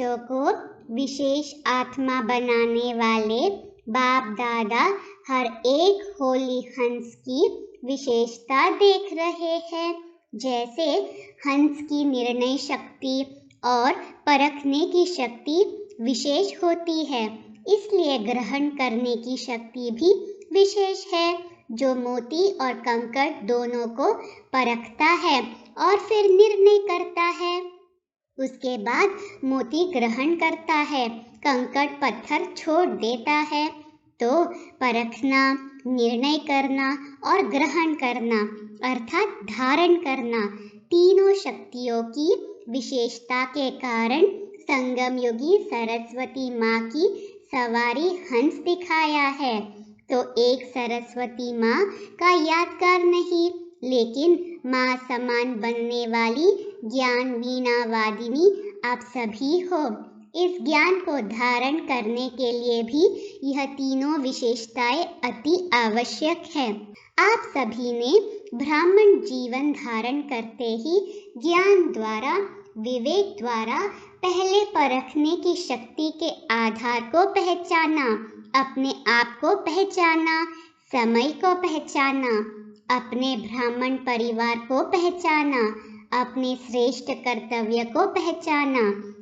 बच्चों को विशेष आत्मा बनाने वाले बाप दादा हर एक होली हंस की विशेषता देख रहे हैं। जैसे हंस की निर्णय शक्ति और परखने की शक्ति विशेष होती है, इसलिए ग्रहण करने की शक्ति भी विशेष है, जो मोती और कंकड़ दोनों को परखता है और फिर निर्णय करता है। उसके बाद मोती ग्रहण करता है, कंकड़ पत्थर छोड़ देता है। तो परखना, निर्णय करना और ग्रहण करना अर्थात धारण करना, तीनों शक्तियों की विशेषता के कारण संगम योगी सरस्वती माँ की सवारी हंस दिखाया है। तो एक सरस्वती माँ का यादगार नहीं, लेकिन माँ समान बनने वाली ज्ञान वीणा वादिनी आप सभी हो। इस ज्ञान को धारण करने के लिए भी यह तीनों विशेषताएं अति आवश्यक है। आप सभी ने ब्राह्मण जीवन धारण करते ही ज्ञान द्वारा, विवेक द्वारा पहले परखने की शक्ति के आधार को पहचाना, अपने आप को पहचाना, समय को पहचाना, अपने ब्राह्मण परिवार को पहचाना, अपने श्रेष्ठ कर्तव्य को पहचाना।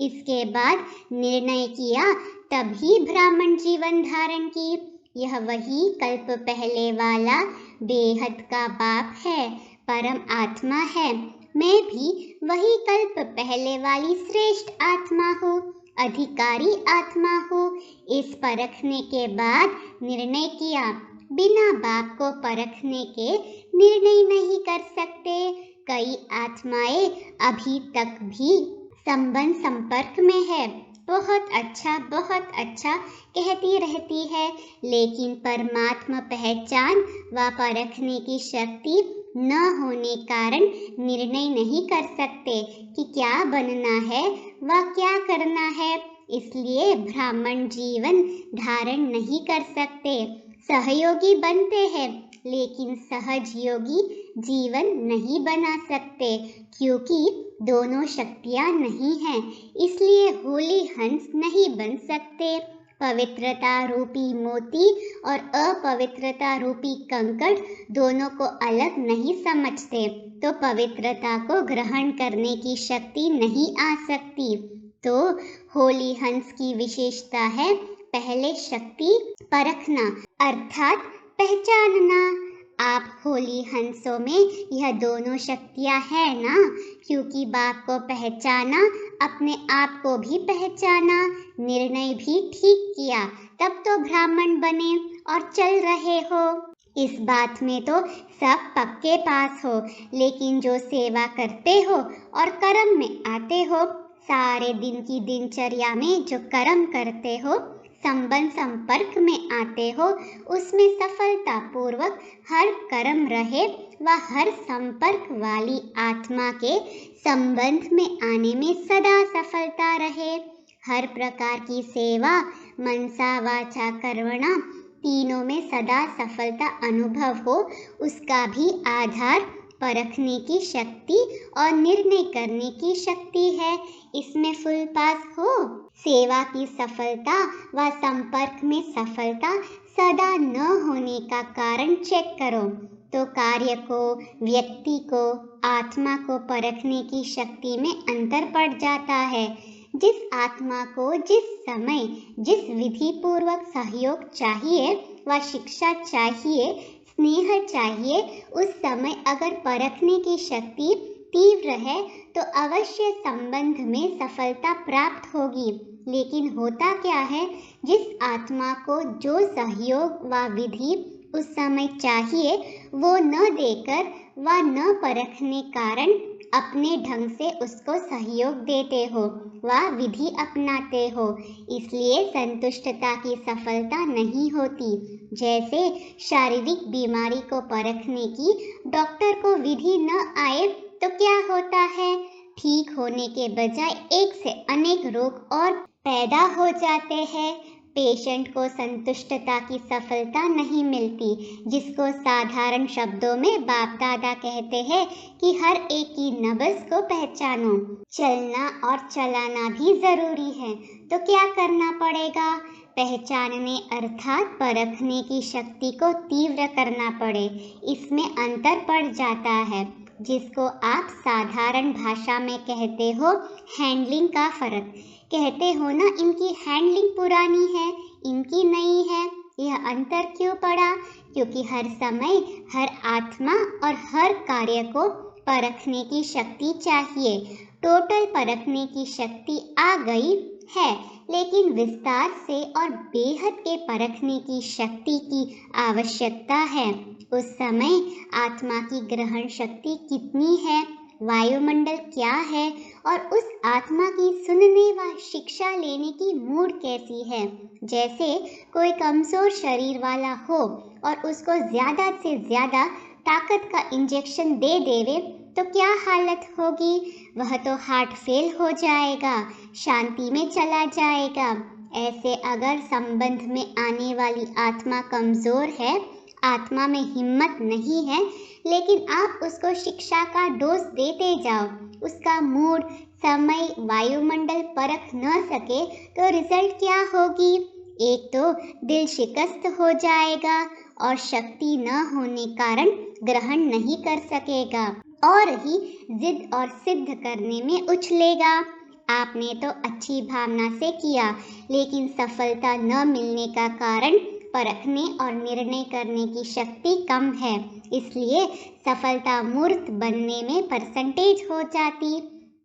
इसके बाद निर्णय किया, तभी ब्राह्मण जीवन धारण की। यह वही कल्प पहले वाला बेहद का बाप है, परम आत्मा है। मैं भी वही कल्प पहले वाली श्रेष्ठ आत्मा हूँ, अधिकारी आत्मा हूँ। इस परखने के बाद निर्णय किया, बिना बाप को परखने के निर्णय नहीं कर सकते। कई आत्माएं अभी तक भी संबंध संपर्क में है, बहुत अच्छा कहती रहती है, लेकिन परमात्मा पहचान व परखने की शक्ति न होने कारण निर्णय नहीं कर सकते कि क्या बनना है व क्या करना है। इसलिए ब्राह्मण जीवन धारण नहीं कर सकते। सहयोगी बनते हैं, लेकिन सहज योगी जीवन नहीं बना सकते, क्योंकि दोनों शक्तियाँ नहीं हैं। इसलिए होली हंस नहीं बन सकते। पवित्रता रूपी मोती और अपवित्रता रूपी कंकड़ दोनों को अलग नहीं समझते, तो पवित्रता को ग्रहण करने की शक्ति नहीं आ सकती। तो होली हंस की विशेषता है पहले शक्ति परखना अर्थात पहचानना। आप होली हंसों में यह दोनों शक्तियाँ हैं ना, क्योंकि बाप को पहचाना, अपने आप को भी पहचाना, निर्णय भी ठीक किया, तब तो ब्राह्मण बने और चल रहे हो। इस बात में तो सब पक्के पास हो, लेकिन जो सेवा करते हो और कर्म में आते हो, सारे दिन की दिनचर्या में जो कर्म करते हो, संबंध संपर्क में आते हो, उसमें सफलता पूर्वक हर कर्म रहे व हर संपर्क वाली आत्मा के संबंध में आने में सदा सफलता रहे। हर प्रकार की सेवा मनसा वाचा कर्मणा तीनों में सदा सफलता अनुभव हो, उसका भी आधार परखने की शक्ति और निर्णय करने की शक्ति है। इसमें फुल पास हो। सेवा की सफलता व संपर्क में सफलता सदा न होने का कारण चेक करो, तो कार्य को, व्यक्ति को, आत्मा को परखने की शक्ति में अंतर पड़ जाता है। जिस आत्मा को जिस समय जिस विधि पूर्वक सहयोग चाहिए व शिक्षा चाहिए, स्नेह चाहिए, उस समय अगर परखने की शक्ति तीव्र है तो अवश्य संबंध में सफलता प्राप्त होगी। लेकिन होता क्या है, जिस आत्मा को जो सहयोग व विधि उस समय चाहिए वो न देकर व न परखने कारण अपने ढंग से उसको सहयोग देते हो व विधि अपनाते हो, इसलिए संतुष्टता की सफलता नहीं होती। जैसे शारीरिक बीमारी को परखने की डॉक्टर को विधि न आए तो क्या होता है, ठीक होने के बजाय एक से अनेक रोग और पैदा हो जाते हैं। पेशेंट को संतुष्टता की सफलता नहीं मिलती, जिसको साधारण शब्दों में बाप दादा कहते हैं कि हर एक की नब्ज को पहचानो। चलना और चलाना भी जरूरी है, तो क्या करना पड़ेगा? पहचानने अर्थात परखने की शक्ति को तीव्र करना पड़े। इसमें अंतर पड़ जाता है, जिसको आप साधारण भाषा में कहते हो हैंडलिंग का फर्क। कहते हो ना, इनकी हैंडलिंग पुरानी है, इनकी नई है। यह अंतर क्यों पड़ा? क्योंकि हर समय हर आत्मा और हर कार्य को परखने की शक्ति चाहिए। टोटल परखने की शक्ति आ गई है, लेकिन विस्तार से और बेहद के परखने की शक्ति की आवश्यकता है। उस समय आत्मा की ग्रहण शक्ति कितनी है, वायुमंडल क्या है, और उस आत्मा की सुनने व शिक्षा लेने की मूड कैसी है। जैसे कोई कमजोर शरीर वाला हो और उसको ज्यादा से ज्यादा ताकत का इंजेक्शन दे देवे तो क्या हालत होगी? वह तो हार्ट फेल हो जाएगा, शांति में चला जाएगा। ऐसे अगर संबंध में आने वाली आत्मा कमजोर है, आत्मा में हिम्मत नहीं है, लेकिन आप उसको शिक्षा का डोज देते जाओ, उसका मूड, समय, वायुमंडल परख न सके तो रिजल्ट क्या होगी? एक तो दिल शिकस्त हो जाएगा और शक्ति न होने कारण ग्रहण नहीं कर सकेगा और ही जिद और सिद्ध करने में उछलेगा। आपने तो अच्छी भावना से किया, लेकिन सफलता न मिलने का कारण परखने और निर्णय करने की शक्ति कम है, इसलिए सफलता मूर्त बनने में परसेंटेज हो जाती।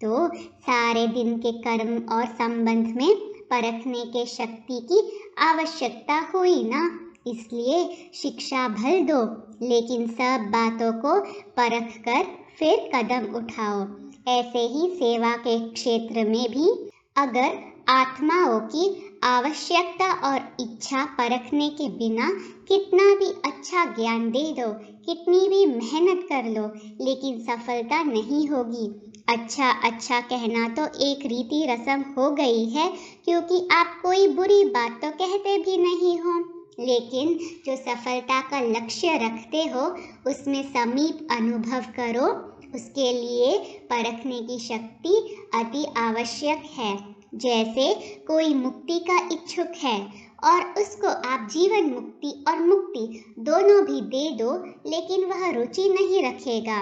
तो सारे दिन के कर्म और संबंध में परखने के शक्ति की आवश्यकता हुई ना, इसलिए शिक्षा भल दो, लेकिन सब बातों को परख कर फिर कदम उठाओ। ऐसे ही सेवा के क्षेत्र में भी अगर आत्माओं की आवश्यकता और इच्छा परखने के बिना कितना भी अच्छा ज्ञान दे दो, कितनी भी मेहनत कर लो, लेकिन सफलता नहीं होगी। अच्छा अच्छा कहना तो एक रीति रस्म हो गई है, क्योंकि आप कोई बुरी बात तो कहते भी नहीं हो, लेकिन जो सफलता का लक्ष्य रखते हो उसमें समीप अनुभव करो, उसके लिए परखने की शक्ति अति आवश्यक है। जैसे कोई मुक्ति का इच्छुक है और उसको आप जीवन मुक्ति और मुक्ति दोनों भी दे दो, लेकिन वह रुचि नहीं रखेगा।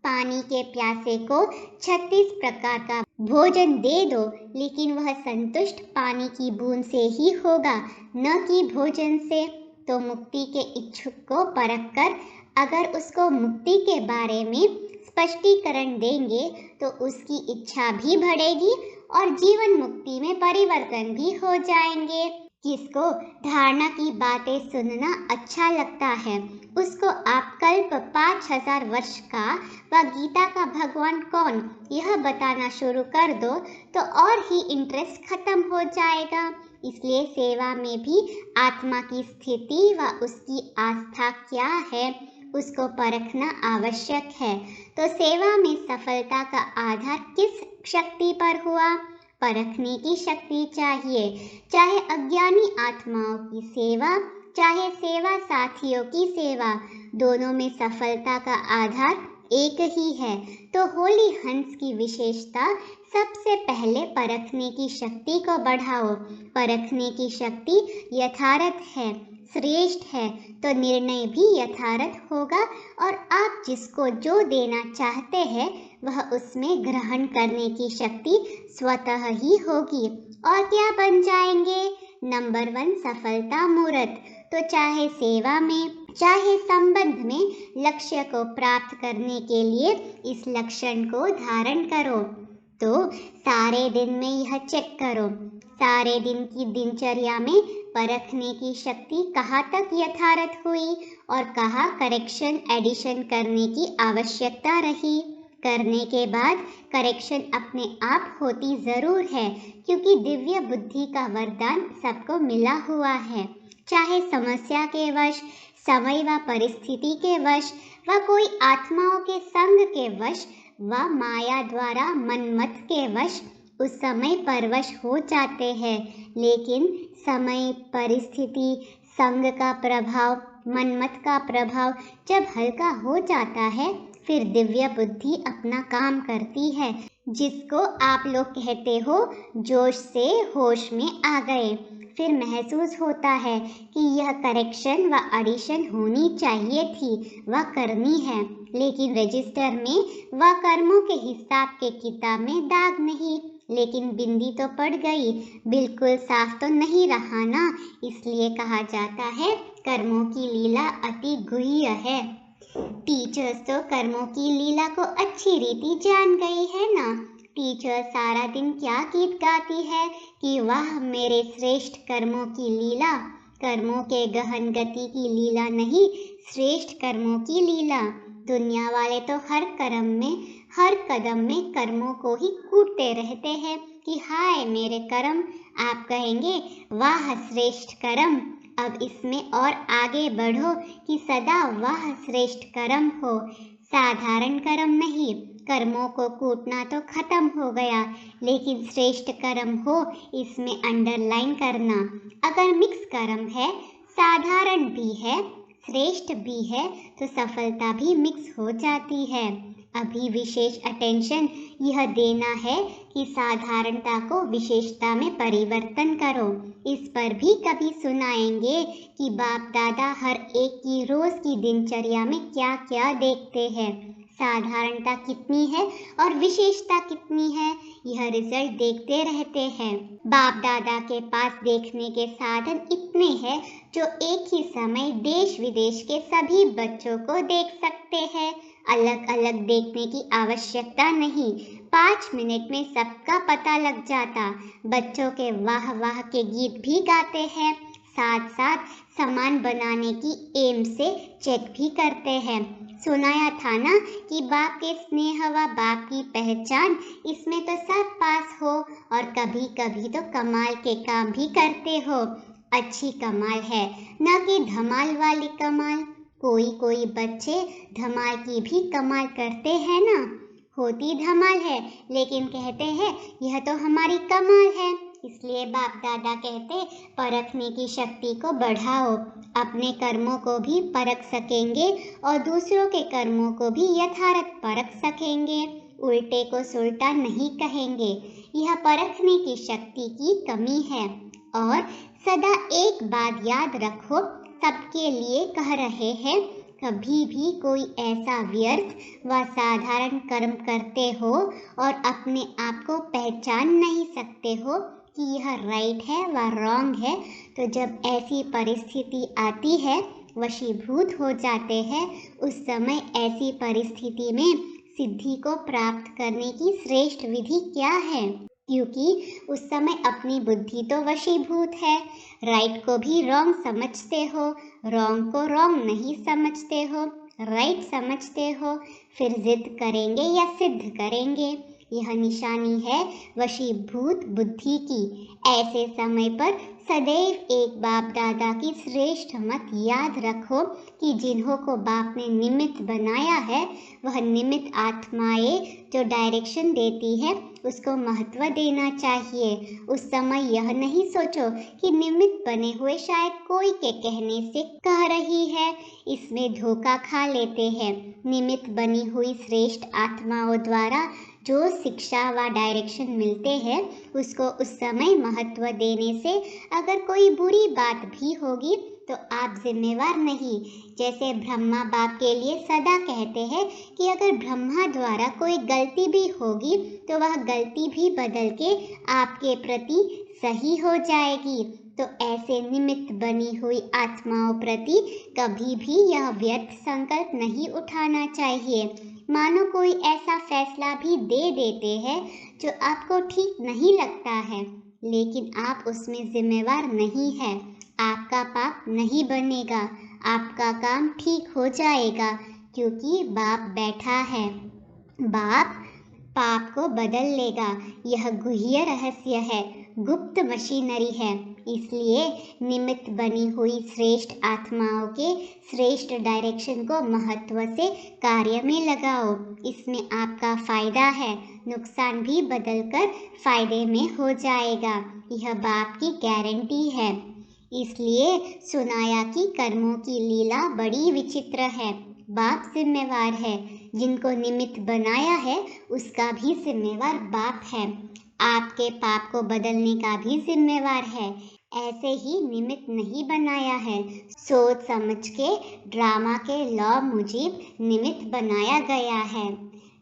पानी के प्यासे को 36 प्रकार का भोजन दे दो, लेकिन वह संतुष्ट पानी की बूंद से ही होगा, न कि भोजन से। तो मुक्ति के इच्छुक को परख कर अगर उसको मुक्ति के बारे में स्पष्टीकरण देंगे तो उसकी इच्छा भी बढ़ेगी और जीवन मुक्ति में परिवर्तन भी हो जाएंगे। जिसको धारणा की बातें सुनना अच्छा लगता है, उसको आप कल्प 5000 वर्ष का व गीता का भगवान कौन यह बताना शुरू कर दो तो और ही इंटरेस्ट खत्म हो जाएगा। इसलिए सेवा में भी आत्मा की स्थिति व उसकी आस्था क्या है उसको परखना आवश्यक है। तो सेवा में सफलता का आधार किस शक्ति पर हुआ? परखने की शक्ति चाहिए। चाहे अज्ञानी आत्माओं की सेवा, चाहे सेवा साथियों की सेवा, दोनों में सफलता का आधार एक ही है। तो होली हंस की विशेषता सबसे पहले परखने की शक्ति को बढ़ाओ। परखने की शक्ति यथार्थ है, श्रेष्ठ है, तो निर्णय भी यथार्थ होगा और आप जिसको जो देना चाहते हैं वह उसमें ग्रहण करने की शक्ति स्वतः ही होगी। और क्या बन जाएंगे? नंबर 1 सफलता मूर्त। तो चाहे सेवा में चाहे संबंध में लक्ष्य को प्राप्त करने के लिए इस लक्षण को धारण करो। तो सारे दिन में यह चेक करो, सारे दिन की दिनचर्या में परखने की शक्ति कहाँ तक यथार्थ हुई और कहाँ करेक्शन एडिशन करने की आवश्यकता रही। करने के बाद करेक्शन अपने आप होती जरूर है, क्योंकि दिव्य बुद्धि का वरदान सबको मिला हुआ है। चाहे समस्या के वश, समय व परिस्थिति के वश व कोई आत्माओं के संग के वश व माया द्वारा मनमत के वश, उस समय परवश हो जाते हैं, लेकिन समय, परिस्थिति, संग का प्रभाव, मनमत का प्रभाव जब हल्का हो जाता है, फिर दिव्य बुद्धि अपना काम करती है, जिसको आप लोग कहते हो जोश से होश में आ गए। फिर महसूस होता है कि यह करेक्शन व एडिशन होनी चाहिए थी, वह करनी है, लेकिन रजिस्टर में वह कर्मों के हिसाब के किताब में दाग नहीं, लेकिन बिंदी तो पड़ गई, बिल्कुल साफ तो नहीं रहा ना। इसलिए कहा जाता है कर्मों की लीला अति गुह्य है। टीचर्स तो कर्मों की लीला को अच्छी रीति जान गई है ना। टीचर सारा दिन क्या गीत गाती है कि वाह मेरे श्रेष्ठ कर्मों की लीला, कर्मों के गहन गति की लीला नहीं, श्रेष्ठ कर्मों की लीला। दुनिया वाले तो हर कर्म में, हर कदम में कर्मों को ही कूटते रहते हैं कि हाय मेरे कर्म। आप कहेंगे वाह श्रेष्ठ कर्म, अब इसमें और आगे बढ़ो कि सदा वह श्रेष्ठ कर्म हो, साधारण कर्म नहीं। कर्मों को कूटना तो खत्म हो गया, लेकिन श्रेष्ठ कर्म हो इसमें अंडरलाइन करना। अगर मिक्स कर्म है, साधारण भी है, श्रेष्ठ भी है, तो सफलता भी मिक्स हो जाती है। अभी विशेष अटेंशन यह देना है कि साधारणता को विशेषता में परिवर्तन करो। इस पर भी कभी सुनाएंगे कि बाप दादा हर एक की रोज की दिनचर्या में क्या क्या देखते हैं, साधारणता कितनी है और विशेषता कितनी है, यह रिजल्ट देखते रहते हैं। बाप दादा के पास देखने के साधन इतने हैं जो एक ही समय देश विदेश के सभी बच्चों को देख सकते हैं। अलग अलग देखने की आवश्यकता नहीं, 5 मिनट में सबका पता लग जाता। बच्चों के वाह वाह के गीत भी गाते हैं, साथ साथ सामान बनाने की एम से चेक भी करते हैं। सुनाया था ना कि बाप के स्नेह व बाप की पहचान, इसमें तो सब पास हो और कभी कभी तो कमाल के काम भी करते हो। अच्छी कमाल है, न कि धमाल वाली कमाल। कोई बच्चे धमाल की भी कमाल करते हैं ना। होती धमाल है, लेकिन कहते हैं यह तो हमारी कमाल है। इसलिए बाप दादा कहते परखने की शक्ति को बढ़ाओ, अपने कर्मों को भी परख सकेंगे और दूसरों के कर्मों को भी यथार्थ परख सकेंगे, उल्टे को सुल्टा नहीं कहेंगे। यह परखने की शक्ति की कमी है। और सदा एक बात याद रखो, सबके लिए कह रहे हैं, कभी भी कोई ऐसा व्यर्थ व साधारण कर्म करते हो और अपने आप को पहचान नहीं सकते हो कि यह राइट है व रॉन्ग है, तो जब ऐसी परिस्थिति आती है वशीभूत हो जाते हैं। उस समय ऐसी परिस्थिति में सिद्धि को प्राप्त करने की श्रेष्ठ विधि क्या है? क्योंकि उस समय अपनी बुद्धि तो वशीभूत है। राइट को भी रॉन्ग समझते हो, रॉन्ग को रॉन्ग नहीं समझते हो, राइट समझते हो, फिर जिद करेंगे या सिद्ध करेंगे। यह निशानी है वशीभूत बुद्धि की। ऐसे समय पर सदैव एक बाप दादा की श्रेष्ठ मत याद रखो कि जिन्हों को बाप ने निमित्त बनाया है, वह निमित्त आत्माएं जो डायरेक्शन देती है उसको महत्व देना चाहिए। उस समय यह नहीं सोचो कि निमित्त बने हुए शायद कोई के कहने से कह रही है, इसमें धोखा खा लेते हैं। निमित्त बनी हुई श्रेष्ठ आत्माओं द्वारा जो शिक्षा व डायरेक्शन मिलते हैं उसको उस समय महत्व देने से अगर कोई बुरी बात भी होगी तो आप जिम्मेवार नहीं। जैसे ब्रह्मा बाप के लिए सदा कहते हैं कि अगर ब्रह्मा द्वारा कोई गलती भी होगी तो वह गलती भी बदल के आपके प्रति सही हो जाएगी। तो ऐसे निमित्त बनी हुई आत्माओं प्रति कभी भी यह व्यर्थ संकल्प नहीं उठाना चाहिए। मानो कोई ऐसा फैसला भी दे देते हैं जो आपको ठीक नहीं लगता है, लेकिन आप उसमें जिम्मेवार नहीं है। आपका पाप नहीं बनेगा, आपका काम ठीक हो जाएगा, क्योंकि बाप बैठा है। बाप पाप को बदल लेगा। यह गुह्य रहस्य है। गुप्त मशीनरी है। इसलिए निमित्त बनी हुई श्रेष्ठ आत्माओं के श्रेष्ठ डायरेक्शन को महत्व से कार्य में लगाओ। इसमें आपका फायदा है, नुकसान भी बदलकर फायदे में हो जाएगा। यह बाप की गारंटी है। इसलिए सुनाया कि कर्मों की लीला बड़ी विचित्र है। बाप जिम्मेवार है, जिनको निमित्त बनाया है उसका भी जिम्मेवार बाप है। आपके पाप को बदलने का भी जिम्मेवार है। ऐसे ही निमित्त नहीं बनाया है, सोच समझ के ड्रामा के लॉ मुजिब निमित्त बनाया गया है।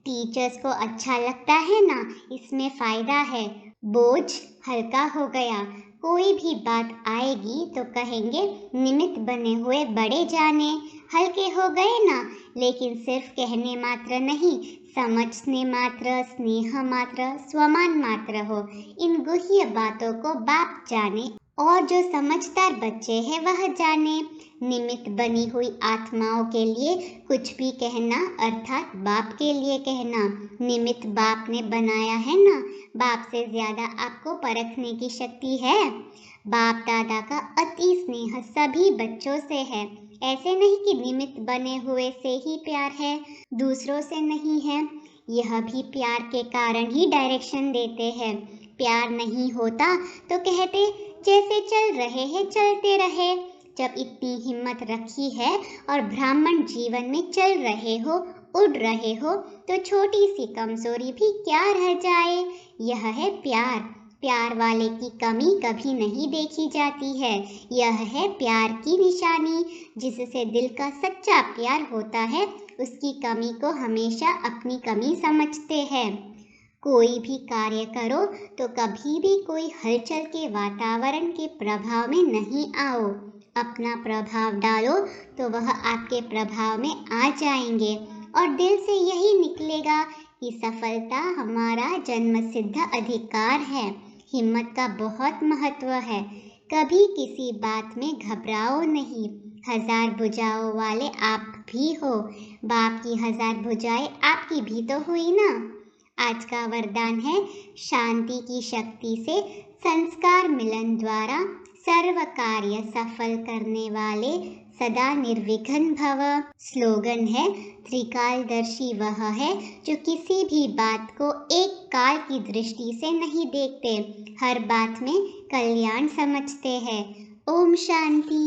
टीचर्स को अच्छा लगता है ना, इसमें फायदा है, बोझ हल्का हो गया। कोई भी बात आएगी तो कहेंगे निमित्त बने हुए बड़े जाने, हल्के हो गए ना। लेकिन सिर्फ कहने मात्र नहीं, समझने मात्र, स्नेह मात्र, स्वमान मात्र हो। इन गुह्य बातों को बाप जाने और जो समझदार बच्चे हैं वह जाने। निमित्त बनी हुई आत्माओं के लिए कुछ भी कहना अर्थात बाप के लिए कहना। निमित्त बाप ने बनाया है ना, बाप से ज्यादा आपको परखने की शक्ति है। बाप दादा का अति स्नेह सभी बच्चों से है। ऐसे नहीं कि निमित्त बने हुए से ही प्यार है, दूसरों से नहीं है। यह भी प्यार के कारण ही डायरेक्शन देते हैं। प्यार नहीं होता तो कहते जैसे चल रहे हैं चलते रहे। जब इतनी हिम्मत रखी है और ब्राह्मण जीवन में चल रहे हो, उड़ रहे हो, तो छोटी सी कमजोरी भी क्या रह जाए। यह है प्यार। प्यार वाले की कमी कभी नहीं देखी जाती है। यह है प्यार की निशानी। जिससे दिल का सच्चा प्यार होता है उसकी कमी को हमेशा अपनी कमी समझते हैं। कोई भी कार्य करो तो कभी भी कोई हलचल के वातावरण के प्रभाव में नहीं आओ। अपना प्रभाव डालो तो वह आपके प्रभाव में आ जाएंगे और दिल से यही निकलेगा कि सफलता हमारा जन्मसिद्ध अधिकार है। हिम्मत का बहुत महत्व है। कभी किसी बात में घबराओ नहीं। 1000 भुजाओं वाले आप भी हो। बाप की 1000 भुजाएं आपकी भी तो हुई ना। आज का वरदान है, शांति की शक्ति से संस्कार मिलन द्वारा सर्व कार्य सफल करने वाले सदा निर्विघ्न भव। स्लोगन है, त्रिकालदर्शी वह है जो किसी भी बात को एक काल की दृष्टि से नहीं देखते, हर बात में कल्याण समझते हैं। ओम शांति।